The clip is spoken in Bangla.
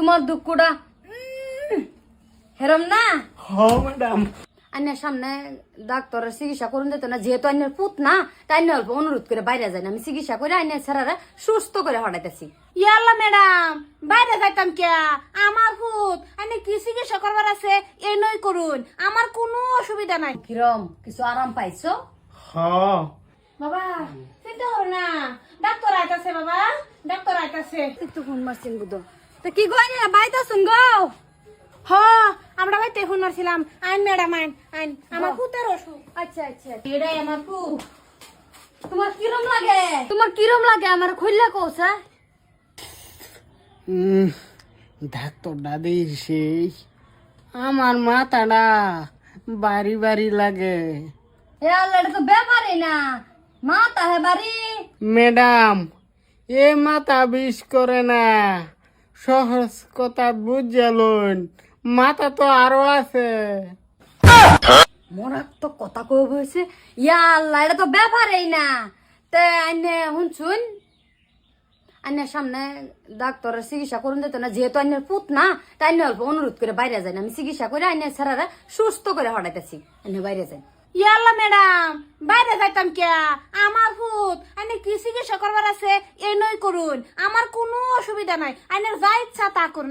তোমার দুঃখটা হেরম না। হ্যাঁ ম্যাডাম। আইনের সামনে ডাক্তারের চিকিৎসা করুন যেত না, যেহেতু আইনের পুত না তাই আইনে অল্প অনুরোধ করে বাইরে যায় না, আমি চিকিৎসা করে আইনের ছেড়ারা সুস্থ করে হটাইতেছি। ইয়াল্লা ম্যাডাম, বাইরে যাইতাম কে? আমার ভূত আমি কি চিকিৎসা করবার আছে এই নই করুন, আমার কোনো অসুবিধা নাই। কিরম কিছু আরাম পাইছো? হ্যাঁ বাবা চিন্তা করো না, ডাক্তার আইতাছে বাবা, ডাক্তার আইতাছে। একটু ফোন মারছেন বুধ তা কি গো না বাইতা শুন গো। হ আমরা বাইতে ফোন মারছিলাম। আইন ম্যাডাম আইন আইন, আমার ভূতের অসুখ। আচ্ছা আচ্ছা, এটাই আমার ভূত। তোমার কিরম লাগে? তোমার কিরম লাগে আমার খুললে কৌছা? ডাক্তারটা দিয়েছে, আমার মাথাটা বাড়ি বাড়ি লাগে। এ আল্লাহ, এটা তো ব্যাপারই না, মাথা হে বাড়ি। ম্যাডাম এ মাথা বিষ করে না, সহজ কথা বুঝালুন, মাথা তো আরো আছে। মরাক তো কথা কই বইছে। ইয়া আল্লাহ, এটা তো ব্যাপারই না। তে আইনে শুনছুন, আইনের সামনে ডাক্তারের চিকিৎসা করুন যেত না, যেহেতু আইনের পুত না তাই আইনে অল্প অনুরোধ করে বাইরে যায় না, আমি চিকিৎসা করে আইনের ছেড়ারা সুস্থ করে হটাইতেছি, আইনে বাইরে যায়। ইয়াল্লা ম্যাডাম, বাইরে যাইতাম কে? আমার ভূত আমি কি চিকিৎসা করবার আছে এই নই করুন, আমার কোনো অসুবিধা নাই। আইনের যা ইচ্ছা তা করুন।